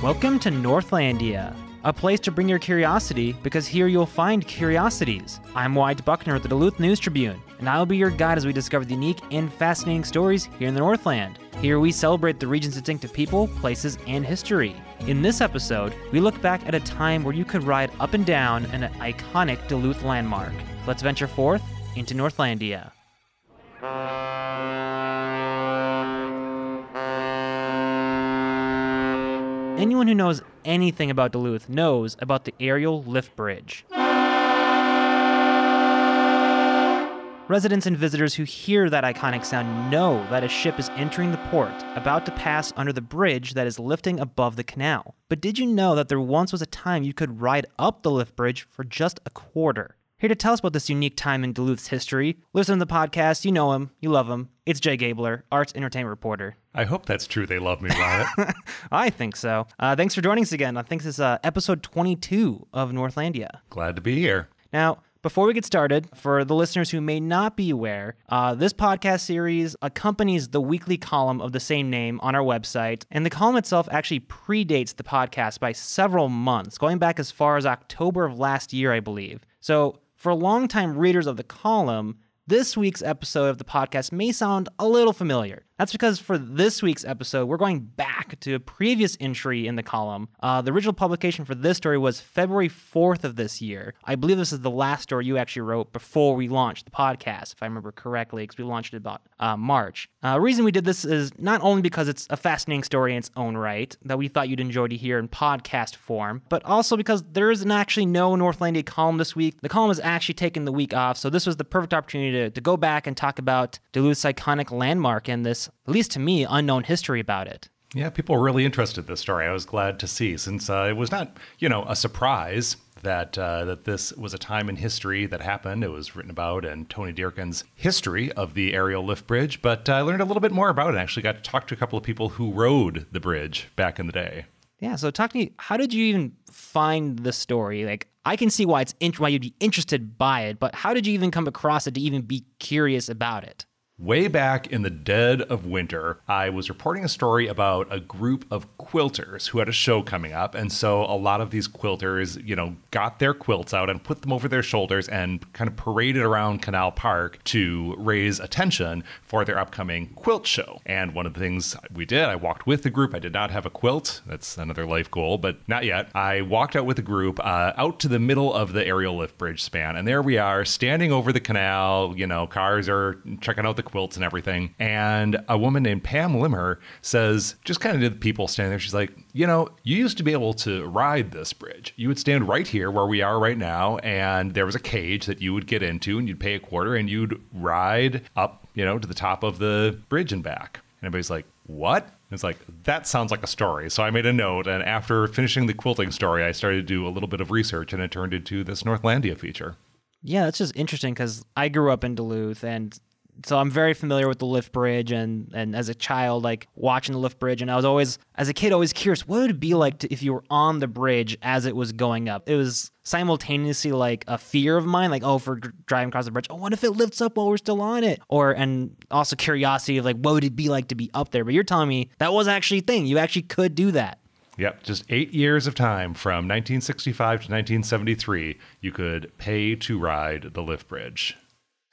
Welcome to Northlandia, a place to bring your curiosity because here you'll find curiosities. I'm Wyatt Buckner with the Duluth News Tribune, and I'll be your guide as we discover the unique and fascinating stories here in the Northland. Here we celebrate the region's distinctive people, places, and history. In this episode, we look back at a time where you could ride up and down an iconic Duluth landmark. Let's venture forth into Northlandia. Anyone who knows anything about Duluth knows about the aerial lift bridge. Residents and visitors who hear that iconic sound know that a ship is entering the port, about to pass under the bridge that is lifting above the canal. But did you know that there once was a time you could ride up the lift bridge for just a quarter? Here to tell us about this unique time in Duluth's history, listen to the podcast, you know him, you love him. It's Jay Gabler, arts entertainment reporter. I hope that's true. They love me, Wyatt. I think so. Thanks for joining us again. I think this is episode 22 of Northlandia. Glad to be here. Now, before we get started, for the listeners who may not be aware, this podcast series accompanies the weekly column of the same name on our website, and the column itself actually predates the podcast by several months, going back as far as October of last year, I believe. So, for longtime readers of the column, this week's episode of the podcast may sound a little familiar. That's because for this week's episode, we're going back to a previous entry in the column. The original publication for this story was February 4th of this year. I believe this is the last story you actually wrote before we launched the podcast, if I remember correctly, because we launched it about March. The reason we did this is not only because it's a fascinating story in its own right that we thought you'd enjoy to hear in podcast form, but also because there is actually no Northlandia column this week. The column is actually taking the week off, so this was the perfect opportunity to go back and talk about Duluth's iconic landmark and this, at least to me, unknown history about it. Yeah, people were really interested in this story. I was glad to see, since it was not, a surprise that this was a time in history that happened. It was written about in Tony Dearkin's History of the Aerial Lift Bridge, but I learned a little bit more about it. I actually got to talk to a couple of people who rode the bridge back in the day. Yeah, so talk to me, how did you even find the story? Like, I can see why why you'd be interested by it, but how did you even come across it to even be curious about it? Way back in the dead of winter, I was reporting a story about a group of quilters who had a show coming up. And so a lot of these quilters, got their quilts out and put them over their shoulders and kind of paraded around Canal Park to raise attention for their upcoming quilt show. And one of the things we did, I walked with the group. I did not have a quilt. That's another life goal, but not yet. I walked out with the group out to the middle of the aerial lift bridge span. And there we are standing over the canal. Cars are checking out the quilts and everything. And a woman named Pam Limmer says, just kind of to the people standing there, she's like, you used to be able to ride this bridge. You would stand right here where we are right now, and there was a cage that you would get into, and you'd pay a quarter, and you'd ride up, to the top of the bridge and back. And everybody's like, what? And it's like, that sounds like a story. So I made a note, and after finishing the quilting story, I started to do a little bit of research, and it turned into this Northlandia feature. Yeah, that's just interesting, because I grew up in Duluth, and so I'm very familiar with the lift bridge, and as a child, like watching the lift bridge, and I was always, as a kid, always curious, what would it be like if you were on the bridge as it was going up? It was simultaneously like a fear of mine, like, for driving across the bridge, what if it lifts up while we're still on it? And also curiosity of like, what would it be like to be up there? But you're telling me that was actually a thing. You actually could do that. Yep, just 8 years of time from 1965 to 1973, you could pay to ride the lift bridge.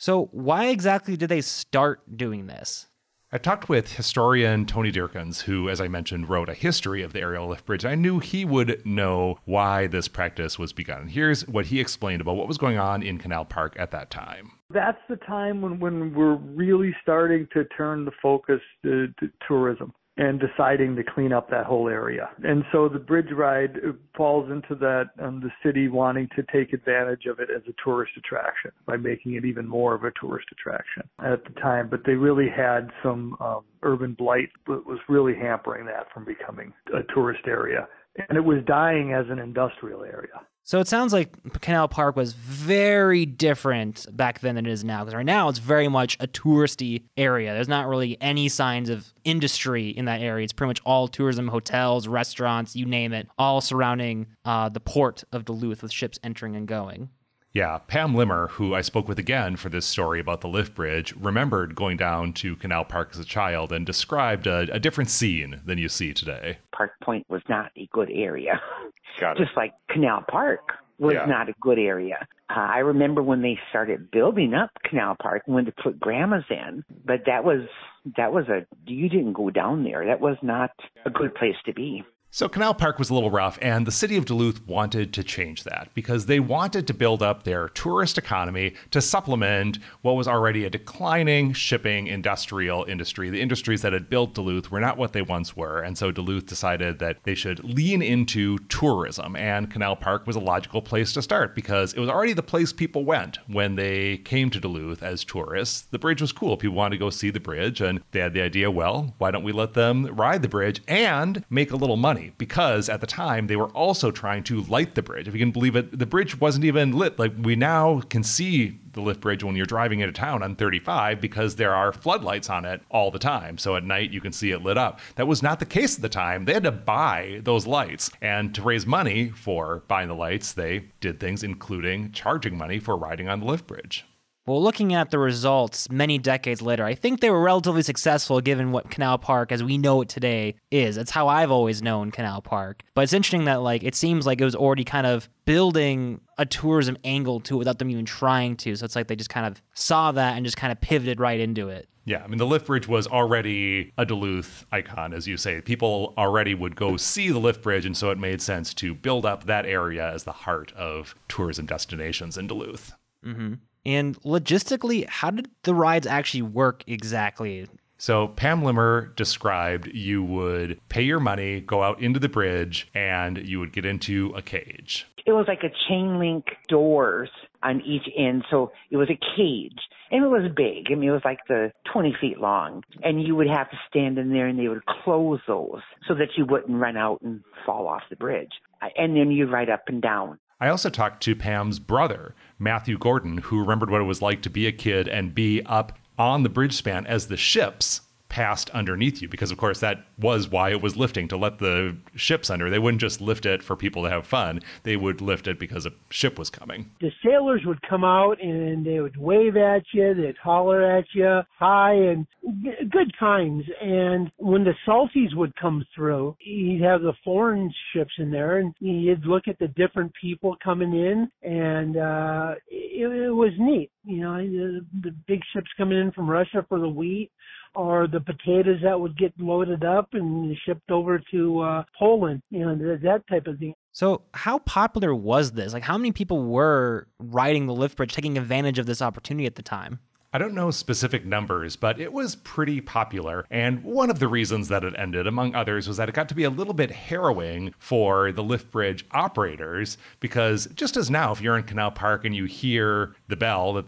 So why exactly did they start doing this? I talked with historian Tony Dearkins, who, as I mentioned, wrote a history of the aerial lift bridge. I knew he would know why this practice was begun. Here's what he explained about what was going on in Canal Park at that time. That's the time when we're really starting to turn the focus to tourism and deciding to clean up that whole area. And so the bridge ride falls into that, the city wanting to take advantage of it as a tourist attraction by making it even more of a tourist attraction at the time. But they really had some urban blight that was really hampering that from becoming a tourist area. And it was dying as an industrial area. So it sounds like Canal Park was very different back then than it is now, because right now it's very much a touristy area. There's not really any signs of industry in that area. It's pretty much all tourism, hotels, restaurants, you name it, all surrounding the port of Duluth with ships entering and going. Yeah, Pam Limmer, who I spoke with again for this story about the lift bridge, remembered going down to Canal Park as a child and described a different scene than you see today. Park Point was not a good area. Got it. Just like Canal Park was not a good area. I remember when they started building up Canal Park and when to put grandmas in, but you didn't go down there. That was not a good place to be. So Canal Park was a little rough, and the city of Duluth wanted to change that because they wanted to build up their tourist economy to supplement what was already a declining shipping industrial industry. The industries that had built Duluth were not what they once were, and so Duluth decided that they should lean into tourism, and Canal Park was a logical place to start because it was already the place people went when they came to Duluth as tourists. The bridge was cool. People wanted to go see the bridge, and they had the idea, well, why don't we let them ride the bridge and make a little money? Because at the time, they were also trying to light the bridge. If you can believe it, the bridge wasn't even lit. Like, we now can see the lift bridge when you're driving into town on 35 because there are floodlights on it all the time. So at night, you can see it lit up. That was not the case at the time. They had to buy those lights. And to raise money for buying the lights, they did things including charging money for riding on the lift bridge. Well, looking at the results many decades later, I think they were relatively successful given what Canal Park, as we know it today, is. It's how I've always known Canal Park. But it's interesting that, it seems like it was already kind of building a tourism angle to it without them even trying to. So it's like they just kind of saw that and just kind of pivoted right into it. Yeah, I mean, the lift bridge was already a Duluth icon, as you say. People already would go see the lift bridge, and so it made sense to build up that area as the heart of tourism destinations in Duluth. Mm-hmm. And logistically, how did the rides actually work exactly? So Pam Limmer described you would pay your money, go out into the bridge, and you would get into a cage. It was like a chain link doors on each end. So it was a cage. And it was big. I mean, it was like 20 feet long. And you would have to stand in there and they would close those so that you wouldn't run out and fall off the bridge. And then you'd ride up and down. I also talked to Pam's brother, Matthew Gordon, who remembered what it was like to be a kid and be up on the bridge span as the ships passed underneath you, because of course that was why it was lifting, to let the ships under. They wouldn't just lift it for people to have fun. They would lift it because a ship was coming. The sailors would come out and they would wave at you, they'd holler at you, hi, and good times. And when the salties would come through, you'd have the foreign ships in there and you'd look at the different people coming in, and it was neat. You know, the big ships coming in from Russia for the wheat, or the potatoes that would get loaded up and shipped over to Poland, that type of thing. So how popular was this? How many people were riding the lift bridge, taking advantage of this opportunity at the time? I don't know specific numbers, but it was pretty popular. And one of the reasons that it ended, among others, was that it got to be a little bit harrowing for the lift bridge operators, because just as now, if you're in Canal Park and you hear the bell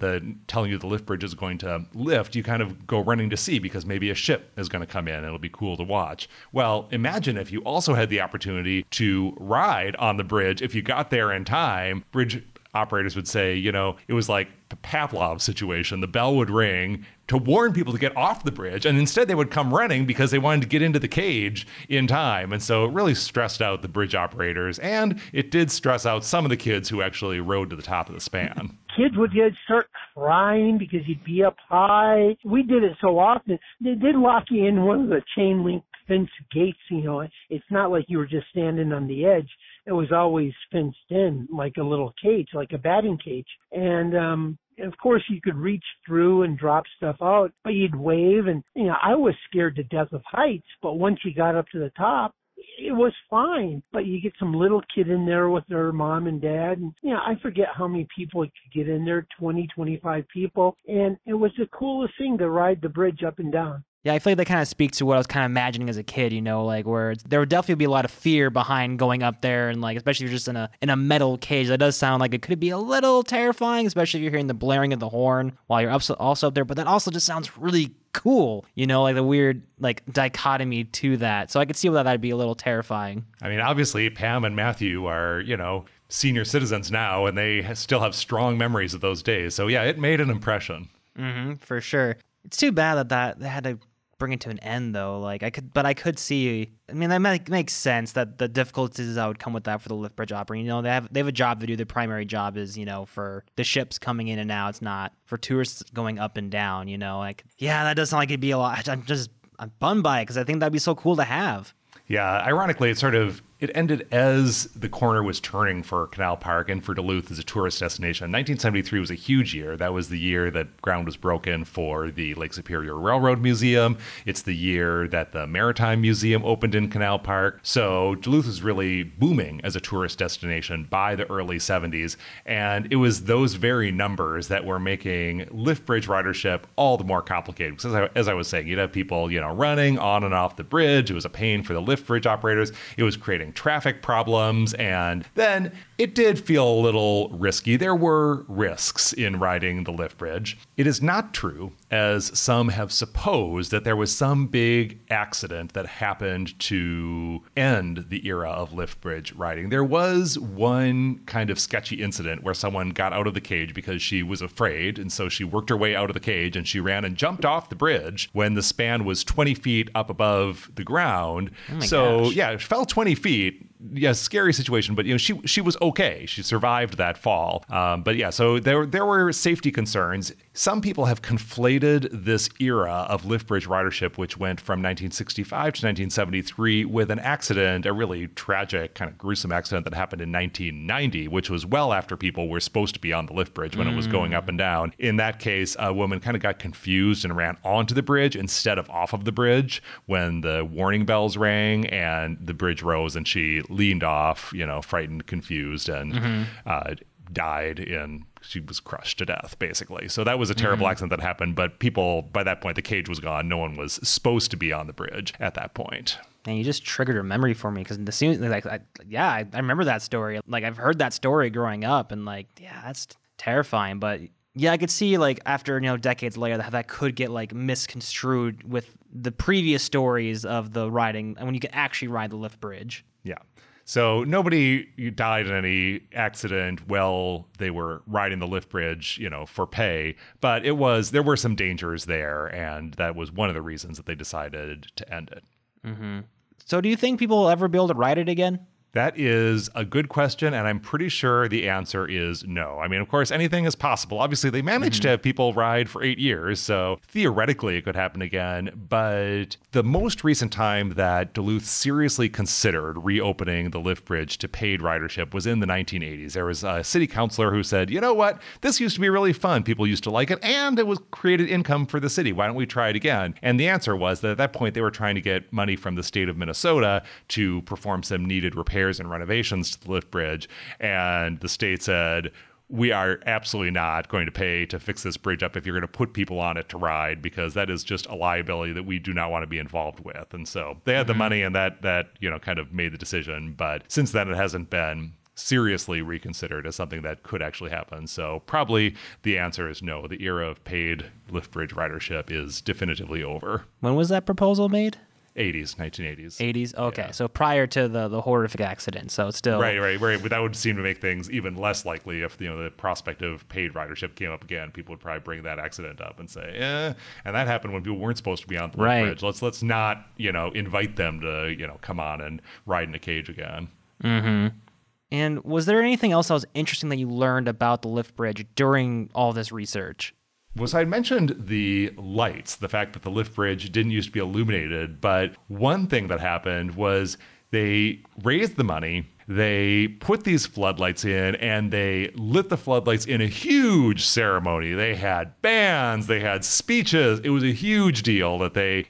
telling you the lift bridge is going to lift, you kind of go running to see because maybe a ship is going to come in. It'll be cool to watch. Well, imagine if you also had the opportunity to ride on the bridge. If you got there in time, bridge operators would say, it was like a Pavlov situation. The bell would ring to warn people to get off the bridge, and instead they would come running because they wanted to get into the cage in time. And so it really stressed out the bridge operators, and it did stress out some of the kids who actually rode to the top of the span. Kids would start crying because you'd be up high. We did it so often. They did lock you in one of the chain link fence gates. It's not like you were just standing on the edge. It was always fenced in like a little cage, like a batting cage. And of course, you could reach through and drop stuff out, but you'd wave. And, I was scared to death of heights, but once you got up to the top, it was fine. But you get some little kid in there with their mom and dad. And, I forget how many people could get in there, 20, 25 people. And it was the coolest thing to ride the bridge up and down. Yeah, I feel like that kind of speaks to what I was kind of imagining as a kid, where there would definitely be a lot of fear behind going up there, and especially if you're just in a metal cage. That does sound like it could be a little terrifying, especially if you're hearing the blaring of the horn while you're also up there. But that also just sounds really cool, the weird dichotomy to that. So I could see why that'd be a little terrifying. I mean, obviously Pam and Matthew are, senior citizens now, and they still have strong memories of those days. So yeah, it made an impression. Mm-hmm, for sure. It's too bad that they had to bring it to an end though. Like I could see. I mean, that makes sense that the difficulties that would come with that for the lift bridge operating. You know, they have a job to do. Their primary job is, you know, for the ships coming in and out. It's not for tourists going up and down. You know, like that does sound like it'd be a lot. I'm bummed by it because I think that'd be so cool to have. Yeah, ironically, it ended as the corner was turning for Canal Park and for Duluth as a tourist destination. 1973 was a huge year. That was the year that ground was broken for the Lake Superior Railroad Museum. It's the year that the Maritime Museum opened in Canal Park. So Duluth was really booming as a tourist destination by the early 70s. And it was those very numbers that were making lift bridge ridership all the more complicated. Because as I was saying, you'd have people, you know, running on and off the bridge. It was a pain for the lift bridge operators. It was creating traffic problems, and then it did feel a little risky. There were risks in riding the lift bridge. It is not true, as some have supposed, that there was some big accident that happened to end the era of lift bridge riding. There was one kind of sketchy incident where someone got out of the cage because she was afraid, and so she worked her way out of the cage and she ran and jumped off the bridge when the span was 20 feet up above the ground. Gosh. Yeah, it fell 20 feet. Yeah, scary situation, but you know she was okay. She survived that fall. But yeah, so there were safety concerns. Some people have conflated this era of lift bridge ridership, which went from 1965 to 1973, with an accident, a really tragic, kind of gruesome accident that happened in 1990, which was well after people were supposed to be on the lift bridge when it was going up and down. In that case, a woman kind of got confused and ran onto the bridge instead of off of the bridge when the warning bells rang and the bridge rose, and she leaned off, you know, frightened, confused, and died she was crushed to death, basically. So that was a terrible accident that happened, but people, by that point, the cage was gone. No one was supposed to be on the bridge at that point. And you just triggered a memory for me, because I remember that story. Like, I've heard that story growing up, and that's terrifying. But yeah, I could see, like, after, you know, decades later, how that could get, like, misconstrued with the previous stories of the riding, and when you can actually ride the lift bridge. Yeah. So nobody died in any accident while they were riding the lift bridge, you know, for pay. But there were some dangers there, and that was one of the reasons that they decided to end it. Mm-hmm. So do you think people will ever be able to ride it again? That is a good question, and I'm pretty sure the answer is no. I mean, of course, anything is possible. Obviously, they managed to have people ride for 8 years, so theoretically it could happen again. But the most recent time that Duluth seriously considered reopening the lift bridge to paid ridership was in the 1980s. There was a city councilor who said, you know what, this used to be really fun. People used to like it, and it was created income for the city. Why don't we try it again? And the answer was that at that point, they were trying to get money from the state of Minnesota to perform some needed repairs and renovations to the lift bridge, and the state said, we are absolutely not going to pay to fix this bridge up if you're going to put people on it to ride, because that is just a liability that we do not want to be involved with. And so they had the money, and that you know, kind of made the decision. But since then, it hasn't been seriously reconsidered as something that could actually happen. So probably the answer is no. The era of paid lift bridge ridership is definitively over. When was that proposal made? 1980s. 80s? Okay, Yeah. So prior to the horrific accident, so it's still... Right. But that would seem to make things even less likely if, you know, the prospect of paid ridership came up again. People would probably bring that accident up and say, and that happened when people weren't supposed to be on the lift bridge. Let's not, you know, invite them to, you know, come on and ride in a cage again. Mm-hmm. And was there anything else that was interesting that you learned about the lift bridge during all this research? Was I mentioned the lights, the fact that the lift bridge didn't used to be illuminated, but one thing that happened was they raised the money, they put these floodlights in, and they lit the floodlights in a huge ceremony. They had bands, they had speeches. It was a huge deal that they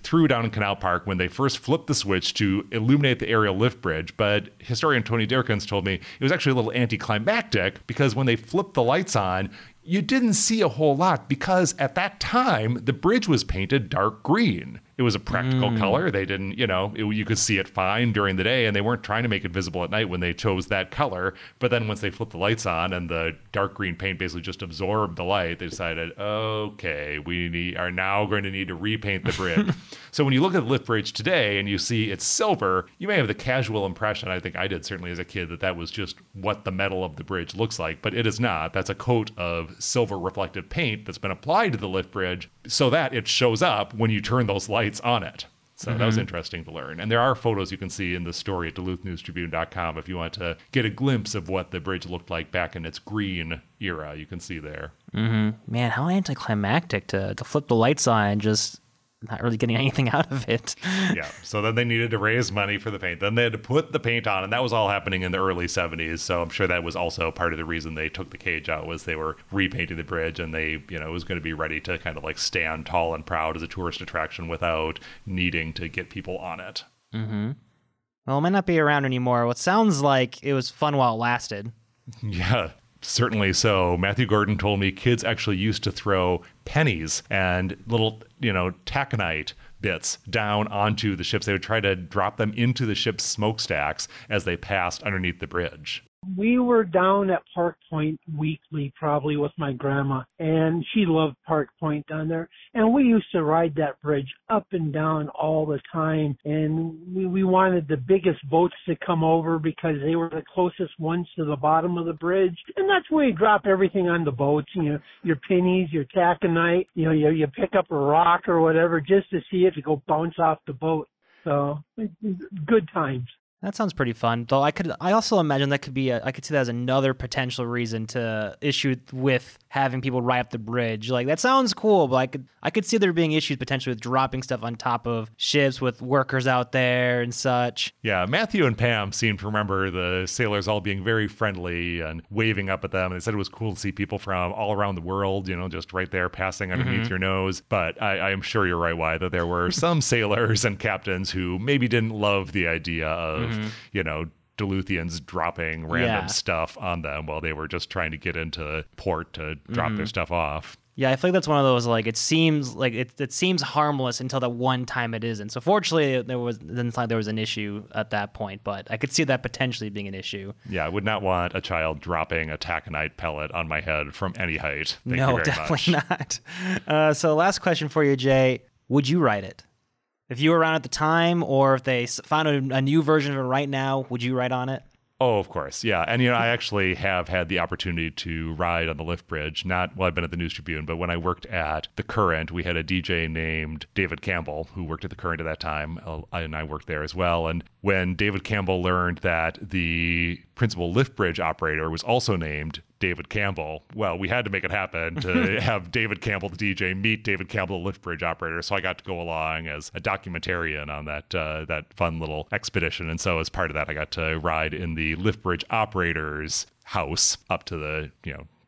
threw down in Canal Park when they first flipped the switch to illuminate the aerial lift bridge. But historian Tony Dirkins told me it was actually a little anticlimactic, because when they flipped the lights on, you didn't see a whole lot, because at that time, the bridge was painted dark green. it was a practical color. They didn't, you could see it fine during the day, and they weren't trying to make it visible at night when they chose that color. But then once they flipped the lights on and the dark green paint basically just absorbed the light, they decided, okay, we are now going to need to repaint the bridge. So when you look at the lift bridge today and you see it's silver, you may have the casual impression, I think I did certainly as a kid, that was just what the metal of the bridge looks like, but it is not. That's a coat of silver reflective paint that's been applied to the lift bridge so that it shows up when you turn those lights on it. So that was interesting to learn. And there are photos you can see in the story at duluthnewstribune.com if you want to get a glimpse of what the bridge looked like back in its green era. You can see there. Man, how anticlimactic to flip the lights on and just not really getting anything out of it. Yeah. So then they needed to raise money for the paint. Then they had to put the paint on, and that was all happening in the early 70s. So I'm sure that was also part of the reason they took the cage out, was they were repainting the bridge, and they, it was going to be ready to kind of like stand tall and proud as a tourist attraction without needing to get people on it. Well, it might not be around anymore. What sounds like it was fun while it lasted. Yeah. Certainly so. Matthew Gordon told me kids actually used to throw pennies and little, taconite bits down onto the ships. They would try to drop them into the ship's smokestacks as they passed underneath the bridge. We were down at Park Point weekly, probably with my grandma, and she loved Park Point down there. And we used to ride that bridge up and down all the time. And we wanted the biggest boats to come over because they were the closest ones to the bottom of the bridge. And that's where you drop everything on the boats, your pennies, your taconite, you pick up a rock or whatever just to see it to go bounce off the boat. So good times. That sounds pretty fun, though. I also imagine that could be I could see that as another potential reason to issue with having people ride up the bridge. Like, that sounds cool, but I could see there being issues potentially with dropping stuff on top of ships with workers out there and such. Yeah, Matthew and Pam seem to remember the sailors all being very friendly and waving up at them. And they said it was cool to see people from all around the world, just right there passing underneath your nose. But I am sure you're right, Wyatt, that there were some sailors and captains who maybe didn't love the idea of Duluthians dropping random stuff on them while they were just trying to get into port to drop their stuff off. Yeah, I feel like that's one of those, like, it seems harmless until that one time it isn't. So fortunately, it didn't sound like there was an issue at that point, but I could see that potentially being an issue. Yeah, I would not want a child dropping a taconite pellet on my head from any height. Thank you no, very definitely much. not. So last question for you, Jay. Would you write it? If you were around at the time, or if they found a new version of it right now, would you write on it? Oh, of course. Yeah. And, I actually have had the opportunity to ride on the lift bridge. I've been at the News Tribune, but when I worked at the Current, we had a DJ named David Campbell who worked at the Current at that time. And I worked there as well. And when David Campbell learned that the principal lift bridge operator was also named David Campbell, well, we had to make it happen to have David Campbell, the DJ, meet David Campbell, the lift bridge operator. So I got to go along as a documentarian on that fun little expedition. And so as part of that, I got to ride in the lift bridge operator's house up to the,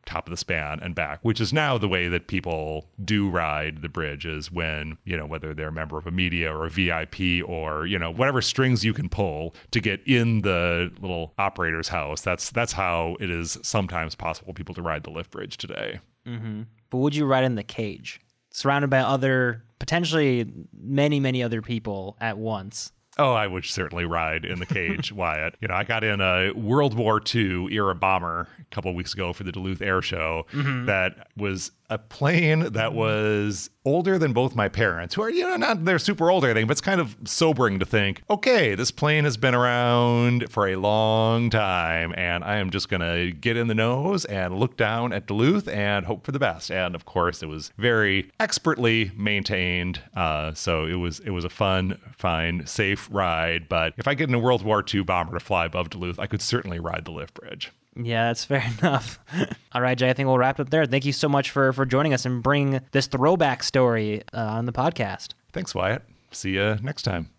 top of the span and back, which is now the way that people do ride the bridge, is when, whether they're a member of a media or a VIP or, whatever strings you can pull to get in the little operator's house. That's how it is sometimes possible for people to ride the lift bridge today. But would you ride in the cage, surrounded by other, potentially many, many other people at once? Oh, I would certainly ride in the cage, Wyatt. I got in a World War II era bomber a couple of weeks ago for the Duluth Air Show. That was a plane that was older than both my parents, who are, not they're super old or anything, but it's kind of sobering to think, okay, this plane has been around for a long time, and I am just going to get in the nose and look down at Duluth and hope for the best. And of course, it was very expertly maintained. So it was a fun, fine, safe ride. But if I get in a World War II bomber to fly above Duluth, I could certainly ride the lift bridge. Yeah, that's fair enough. All right, Jay, I think we'll wrap up there. Thank you so much for joining us and bringing this throwback story on the podcast. Thanks, Wyatt. See you next time.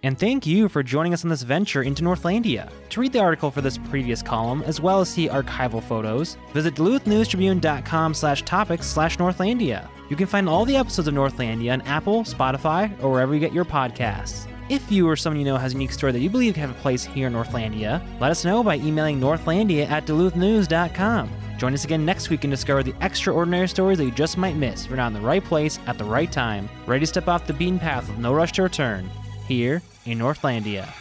And thank you for joining us on this venture into Northlandia. To read the article for this previous column, as well as see archival photos, visit duluthnewstribune.com/topics/Northlandia. You can find all the episodes of Northlandia on Apple, Spotify, or wherever you get your podcasts. If you or someone you know has a unique story that you believe can have a place here in Northlandia, let us know by emailing northlandia@duluthnews.com. Join us again next week and discover the extraordinary stories that you just might miss if you're not in the right place at the right time, ready to step off the beaten path with no rush to return, here in Northlandia.